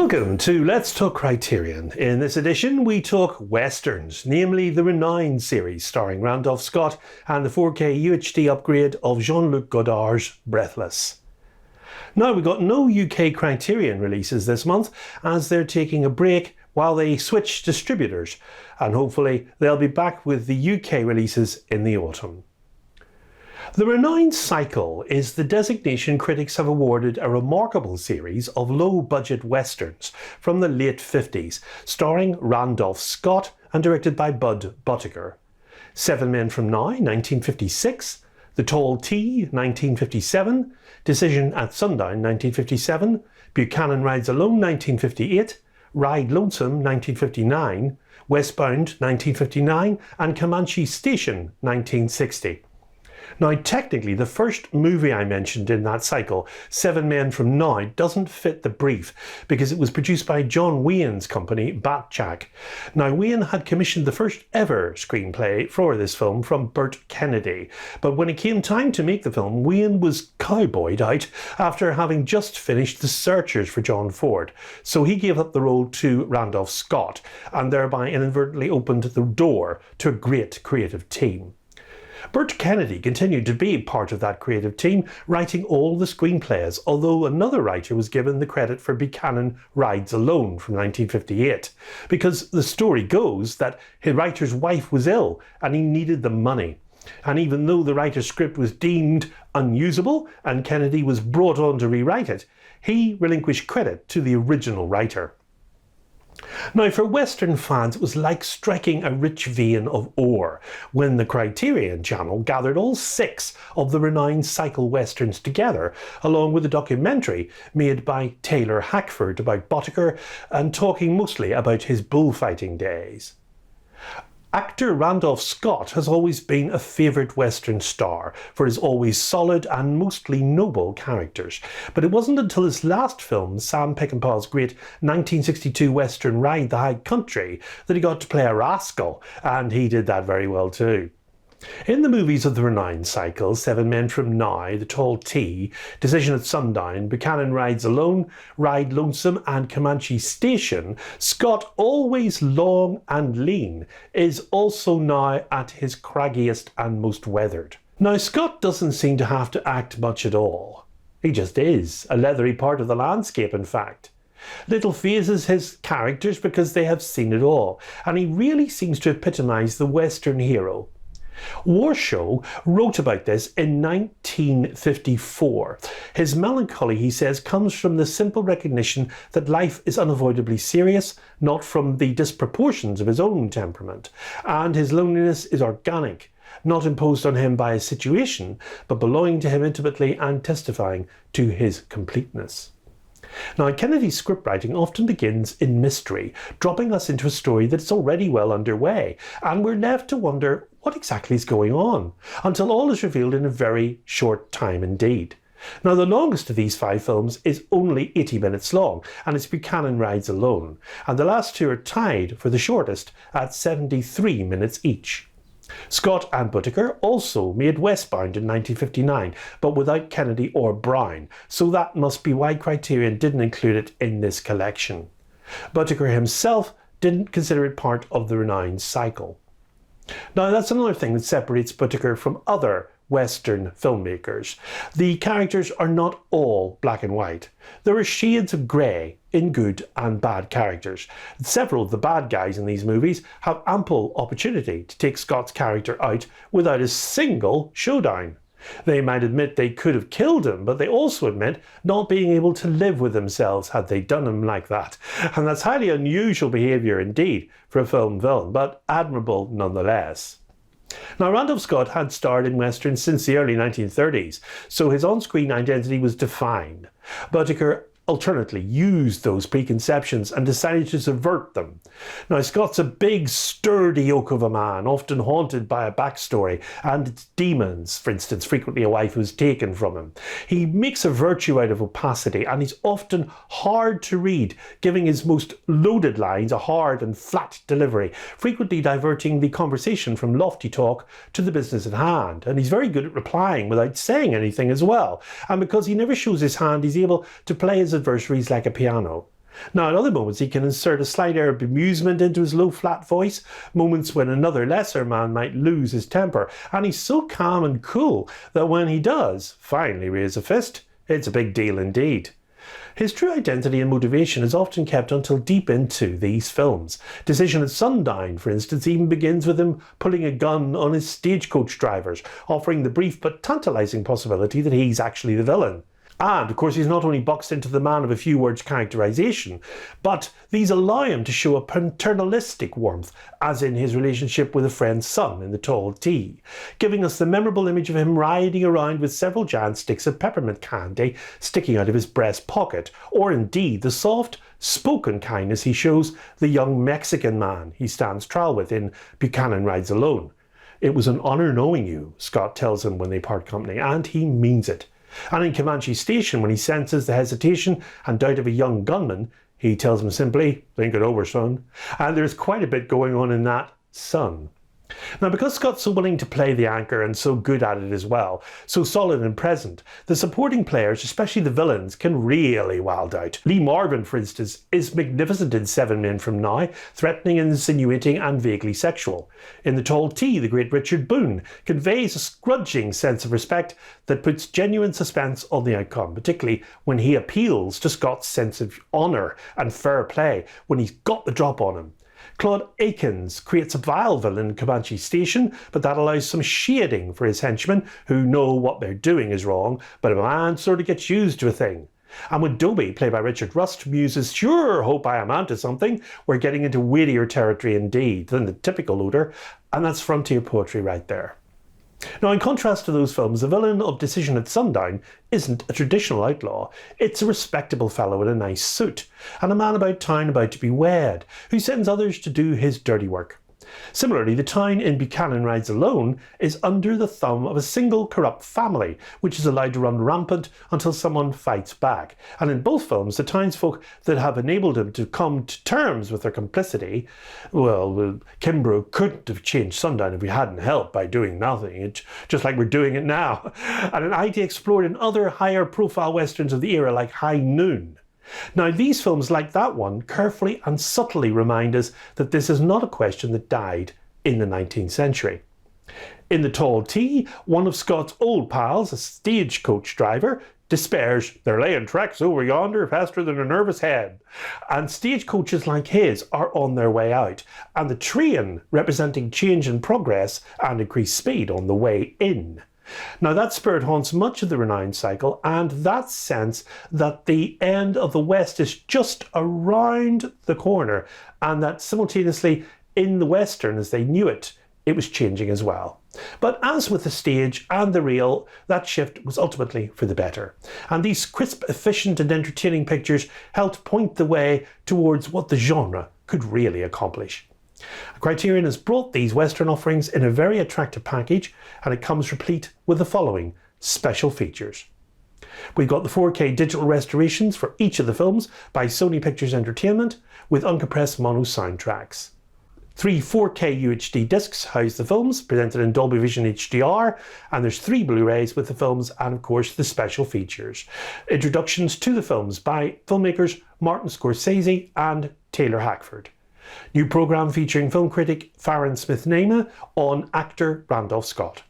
Welcome to Let's Talk Criterion. In this edition we talk westerns, namely the Renown series starring Randolph Scott and the 4K UHD upgrade of Jean-Luc Goddard's Breathless. Now, we got no UK Criterion releases this month as they're taking a break while they switch distributors, and hopefully they'll be back with the UK releases in the autumn. The Renown cycle is the designation critics have awarded a remarkable series of low-budget westerns from the late 50s, starring Randolph Scott and directed by Bud Buttiger. Seven Men from Now, 1956, The Tall T, 1957, Decision at Sundown, 1957, Buchanan Rides Alone, 1958, Ride Lonesome, 1959, Westbound, 1959, and Comanche Station, 1960. Now, technically, the first movie I mentioned in that cycle, Seven Men from Now, doesn't fit the brief because it was produced by John Wayne's company, Batjack. Now, Wayne had commissioned the first ever screenplay for this film from Burt Kennedy, but when it came time to make the film, Wayne was cowboyed out after having just finished The Searchers for John Ford, so he gave up the role to Randolph Scott and thereby inadvertently opened the door to a great creative team. Burt Kennedy continued to be part of that creative team, writing all the screenplays, although another writer was given the credit for Buchanan Rides Alone from 1958, because the story goes that his writer's wife was ill and he needed the money. And even though the writer's script was deemed unusable and Kennedy was brought on to rewrite it, he relinquished credit to the original writer. Now, for Western fans, it was like striking a rich vein of ore when the Criterion channel gathered all 6 of the Renown cycle westerns together, along with a documentary made by Taylor Hackford about Buttiger and talking mostly about his bullfighting days. Actor Randolph Scott has always been a favourite Western star for his always solid and mostly noble characters, but it wasn't until his last film, Sam Peckinpah's great 1962 Western Ride the High Country, that he got to play a rascal, and he did that very well too. In the movies of the Renown cycle, Seven Men from Now, The Tall T, Decision at Sundown, Buchanan Rides Alone, Ride Lonesome and Comanche Station, Scott, always long and lean, is also now at his craggiest and most weathered. Now, Scott doesn't seem to have to act much at all. He just is, a leathery part of the landscape in fact. Little phases his characters because they have seen it all, and he really seems to epitomise the Western hero. Warshaw wrote about this in 1954. His melancholy, he says, comes from the simple recognition that life is unavoidably serious, not from the disproportions of his own temperament, and his loneliness is organic, not imposed on him by his situation, but belonging to him intimately and testifying to his completeness. Now, Kennedy's scriptwriting often begins in mystery, dropping us into a story that's already well underway, and we're left to wonder what exactly is going on, until all is revealed in a very short time indeed. Now, the longest of these 5 films is only 80 minutes long, and it's Buchanan Rides Alone, and the last 2 are tied for the shortest at 73 minutes each. Scott and Buttiger also made Westbound in 1959, but without Kennedy or Brown, so that must be why Criterion didn't include it in this collection. Buttiger himself didn't consider it part of the Renown cycle. Now, that's another thing that separates Buttiger from other Western filmmakers. The characters are not all black and white. There are shades of grey in good and bad characters. Several of the bad guys in these movies have ample opportunity to take Scott's character out without a single showdown. They might admit they could have killed him, but they also admit not being able to live with themselves had they done him like that. And that's highly unusual behaviour indeed for a film villain, but admirable nonetheless. Now, Randolph Scott had starred in westerns since the early 1930s, so his on-screen identity was defined. Buttiger alternately used those preconceptions and decided to subvert them. Now, Scott's a big, sturdy yoke of a man, often haunted by a backstory and its demons, for instance, frequently a wife who's taken from him. He makes a virtue out of opacity, and he's often hard to read, giving his most loaded lines a hard and flat delivery, frequently diverting the conversation from lofty talk to the business at hand. And he's very good at replying without saying anything as well. And because he never shows his hand, he's able to play his adversaries like a piano. Now, at other moments, he can insert a slight air of bemusement into his low, flat voice, moments when another lesser man might lose his temper, and he's so calm and cool that when he does finally raise a fist, it's a big deal indeed. His true identity and motivation is often kept until deep into these films. Decision at Sundown, for instance, even begins with him pulling a gun on his stagecoach drivers, offering the brief but tantalising possibility that he's actually the villain. And, of course, he's not only boxed into the man of a few words characterisation, but these allow him to show a paternalistic warmth, as in his relationship with a friend's son in The Tall Tea, giving us the memorable image of him riding around with several giant sticks of peppermint candy sticking out of his breast pocket, or indeed the soft, spoken kindness he shows the young Mexican man he stands trial with in Buchanan Rides Alone. "It was an honour knowing you," Scott tells him when they part company, and he means it. And in Comanche Station, when he senses the hesitation and doubt of a young gunman, he tells him simply, "Think it over, son." And there's quite a bit going on in that "son." Now, because Scott's so willing to play the anchor and so good at it as well, so solid and present, the supporting players, especially the villains, can really wild out. Lee Marvin, for instance, is magnificent in 7 Men from Now, threatening, insinuating and vaguely sexual. In The Tall Tea, the great Richard Boone conveys a grudging sense of respect that puts genuine suspense on the outcome, particularly when he appeals to Scott's sense of honour and fair play when he's got the drop on him. Claude Akins creates a vile villain in Comanche Station, but that allows some shading for his henchmen who know what they're doing is wrong, but a man sort of gets used to a thing. And when Dobie, played by Richard Rust, muses, "Sure, hope I am onto something," we're getting into weightier territory indeed than the typical Loader, and that's frontier poetry right there. Now, in contrast to those films, the villain of Decision at Sundown isn't a traditional outlaw. It's a respectable fellow in a nice suit, and a man about town about to be wed, who sends others to do his dirty work. Similarly, the town in Buchanan Rides Alone is under the thumb of a single corrupt family, which is allowed to run rampant until someone fights back. And in both films, the townsfolk that have enabled him to come to terms with their complicity, well, Kimbrough couldn't have changed Sundown if we hadn't helped by doing nothing. It's just like we're doing it now. And an idea explored in other higher profile westerns of the era like High Noon. Now, these films, like that one, carefully and subtly remind us that this is not a question that died in the 19th century. In The Tall Tea, one of Scott's old pals, a stagecoach driver, despairs, "They're laying tracks over yonder faster than a nervous head." And stagecoaches like his are on their way out, and the train representing change and progress and increased speed on the way in. Now, that spirit haunts much of the Ranown cycle, and that sense that the end of the West is just around the corner, and that simultaneously in the Western as they knew it, it was changing as well. But as with the stage and the reel, that shift was ultimately for the better. And these crisp, efficient and entertaining pictures helped point the way towards what the genre could really accomplish. Criterion has brought these Western offerings in a very attractive package, and it comes replete with the following special features. We've got the 4K digital restorations for each of the films by Sony Pictures Entertainment with uncompressed mono soundtracks. 3 4K UHD discs house the films, presented in Dolby Vision HDR, and there's 3 Blu-rays with the films and, of course, the special features. Introductions to the films by filmmakers Martin Scorsese and Taylor Hackford. New programme featuring film critic Farron Smith-Nema on actor Randolph Scott.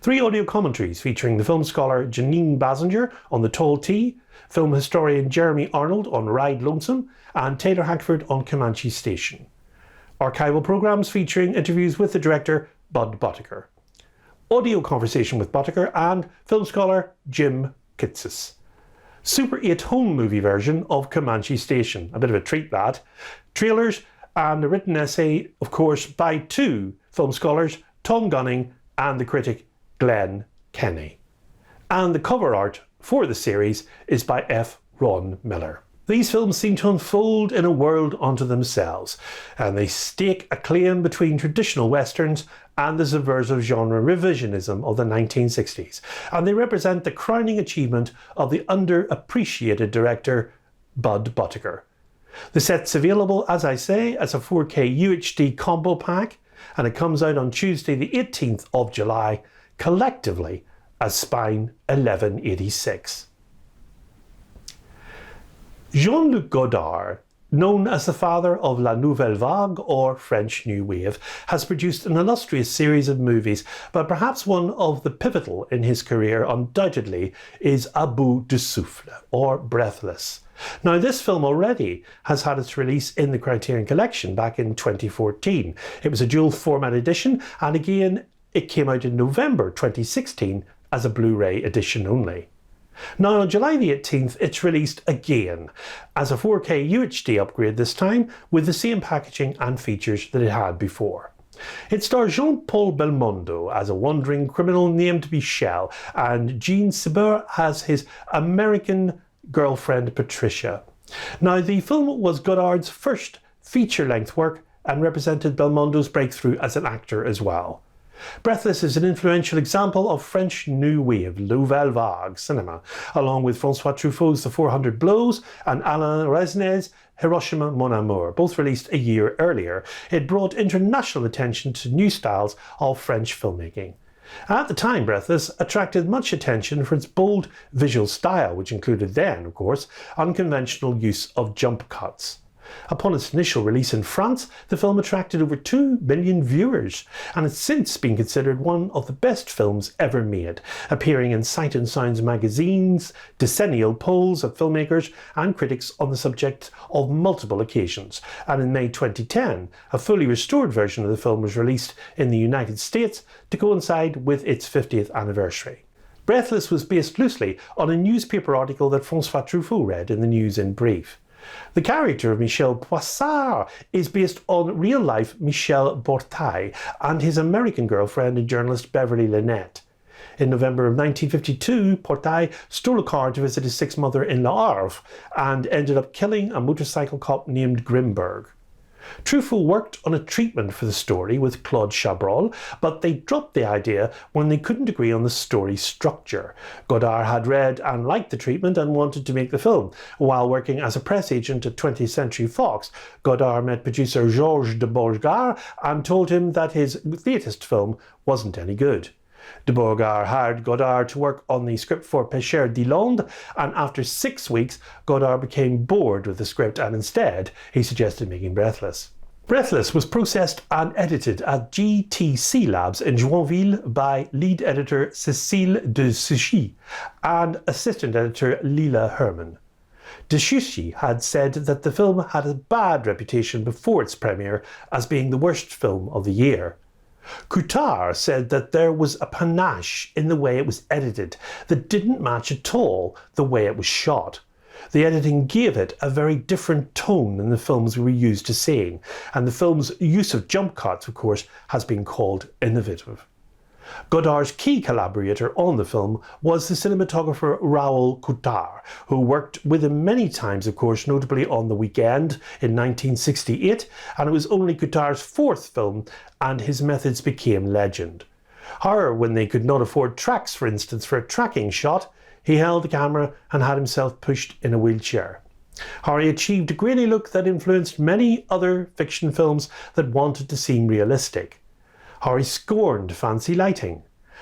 3 audio commentaries featuring the film scholar Janine Basinger on The Tall Tea, film historian Jeremy Arnold on Ride Lonesome, and Taylor Hackford on Comanche Station. Archival programmes featuring interviews with the director Bud Buttiker. Audio conversation with Buttiker and film scholar Jim Kitsis. Super 8 home movie version of Comanche Station. A bit of a treat, that. Trailers and a written essay, of course, by 2 film scholars, Tom Gunning and the critic Glenn Kenny. And the cover art for the series is by F. Ron Miller. These films seem to unfold in a world unto themselves, and they stake a claim between traditional westerns and the subversive genre revisionism of the 1960s, and they represent the crowning achievement of the underappreciated director Bud Buttiker. The set's available, as I say, as a 4K UHD combo pack, and it comes out on Tuesday the 18th of July, collectively as Spine 1186. Jean-Luc Godard, known as the father of La Nouvelle Vague or French New Wave, has produced an illustrious series of movies, but perhaps one of the pivotal in his career undoubtedly is À bout de souffle or Breathless. Now, this film already has had its release in the Criterion collection back in 2014. It was a dual format edition, and again it came out in November 2016 as a Blu-ray edition only. Now, on July the 18th, it's released again as a 4K UHD upgrade, this time with the same packaging and features that it had before. It stars Jean-Paul Belmondo as a wandering criminal named Michel, and Jean Seberg as his American girlfriend Patricia. Now, the film was Goddard's first feature-length work and represented Belmondo's breakthrough as an actor as well. Breathless is an influential example of French New Wave, Nouvelle Vague cinema, along with François Truffaut's The 400 Blows and Alain Resnais's Hiroshima Mon Amour, both released a year earlier. It brought international attention to new styles of French filmmaking. At the time, Breathless attracted much attention for its bold visual style, which included then, of course, unconventional use of jump cuts. Upon its initial release in France, the film attracted over 2 million viewers, and has since been considered one of the best films ever made, appearing in Sight and Sounds magazines, decennial polls of filmmakers and critics on the subject on multiple occasions. And in May 2010, a fully restored version of the film was released in the United States to coincide with its 50th anniversary. Breathless was based loosely on a newspaper article that François Truffaut read in the News in Brief. The character of Michel Poissard is based on real-life Michel Bortaille and his American girlfriend and journalist Beverly Lynette. In November of 1952, Portaille stole a car to visit his sick mother in Le Havre and ended up killing a motorcycle cop named Grimberg. Truffaut worked on a treatment for the story with Claude Chabrol, but they dropped the idea when they couldn't agree on the story structure. Goddard had read and liked the treatment and wanted to make the film. While working as a press agent at 20th Century Fox, Goddard met producer Georges de Beauregard and told him that his latest film wasn't any good. De Beauregard hired Goddard to work on the script for Pêcheur d'Îlande, and after 6 weeks, Goddard became bored with the script and instead he suggested making Breathless. Breathless was processed and edited at GTC Labs in Joinville by lead editor Cécile de Souchy and assistant editor Lila Herman. De Souchy had said that the film had a bad reputation before its premiere as being the worst film of the year. Goddard said that there was a panache in the way it was edited that didn't match at all the way it was shot. The editing gave it a very different tone than the films we were used to seeing, and the film's use of jump cuts, of course, has been called innovative. Goddard's key collaborator on the film was the cinematographer Raoul Coutard, who worked with him many times, of course, notably on The Weekend in 1968, and it was only Coutard's 4th film, and his methods became legend. However, when they could not afford tracks, for instance, for a tracking shot, he held the camera and had himself pushed in a wheelchair. Harry achieved a grainy look that influenced many other fiction films that wanted to seem realistic. Harry scorned fancy lighting.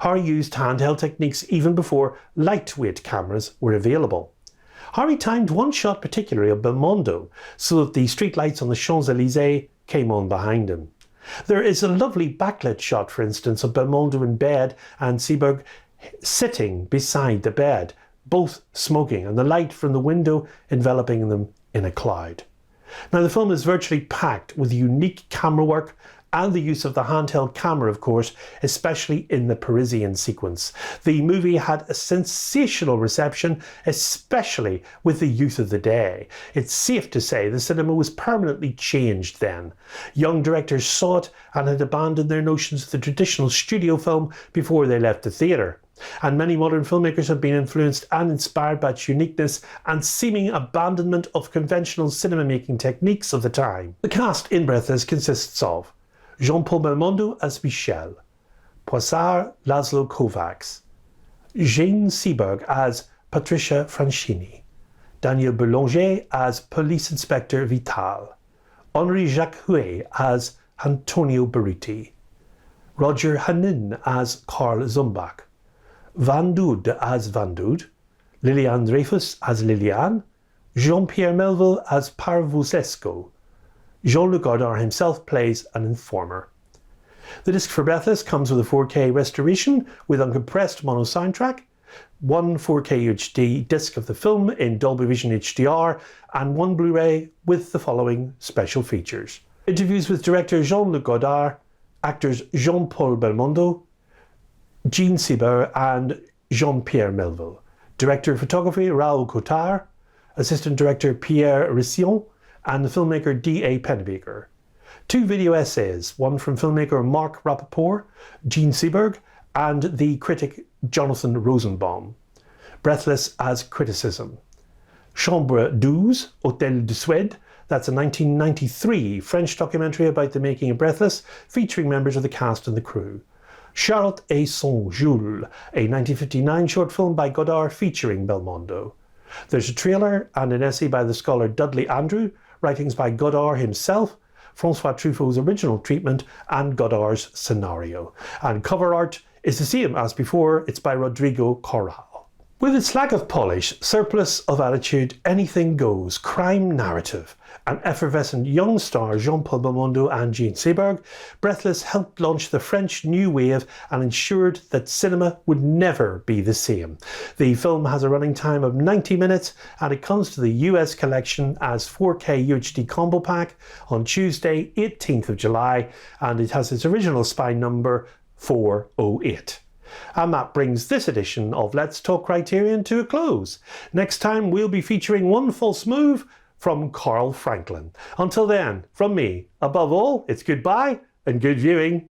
Harry used handheld techniques even before lightweight cameras were available. Harry timed one shot particularly of Belmondo so that the streetlights on the Champs-Élysées came on behind him. There is a lovely backlit shot, for instance, of Belmondo in bed and Seberg sitting beside the bed, both smoking, and the light from the window enveloping them in a cloud. Now, the film is virtually packed with unique camera work and the use of the handheld camera, of course, especially in the Parisian sequence. The movie had a sensational reception, especially with the youth of the day. It's safe to say the cinema was permanently changed then. Young directors saw it and had abandoned their notions of the traditional studio film before they left the theatre. And many modern filmmakers have been influenced and inspired by its uniqueness and seeming abandonment of conventional cinema-making techniques of the time. The cast in Breathless consists of Jean-Paul Belmondo as Michel, Poissard Laszlo Kovacs, Jean Seberg as Patricia Franchini, Daniel Boulanger as Police Inspector Vital, Henri Jacques Huet as Antonio Berruti, Roger Hanin as Karl Zumbach, Van Dood as Van Dood, Liliane Dreyfus as Liliane, Jean-Pierre Melville as Parvusesco. Jean-Luc Goddard himself plays an informer. The disc for Breathless comes with a 4K restoration with uncompressed mono soundtrack, one 4K UHD disc of the film in Dolby Vision HDR, and one Blu-ray with the following special features. Interviews with director Jean-Luc Goddard, actors Jean-Paul Belmondo, Jean Sieber and Jean-Pierre Melville. Director of photography Raoul Cotard, assistant director Pierre Rission, and the filmmaker D.A. Pennebaker. 2 video essays, one from filmmaker Mark Rappaport, Jean Seberg, and the critic Jonathan Rosenbaum. Breathless as criticism. Chambre 12, Hôtel de Suède, that's a 1993 French documentary about the making of Breathless, featuring members of the cast and the crew. Charlotte et son Jules, a 1959 short film by Goddard featuring Belmondo. There's a trailer and an essay by the scholar Dudley Andrew, writings by Goddard himself, Francois Truffaut's original treatment, and Goddard's scenario. And cover art is the same as before, it's by Rodrigo Corral. With its lack of polish, surplus of attitude, anything goes, crime narrative, and effervescent young stars Jean-Paul Belmondo and Jean Seberg, Breathless helped launch the French New Wave and ensured that cinema would never be the same. The film has a running time of 90 minutes and it comes to the US collection as 4K UHD combo pack on Tuesday 18th of July, and it has its original spine number 408. And that brings this edition of Let's Talk Criterion to a close. Next time we'll be featuring One False Move from Carl Franklin. Until then, from me, above all, it's goodbye and good viewing.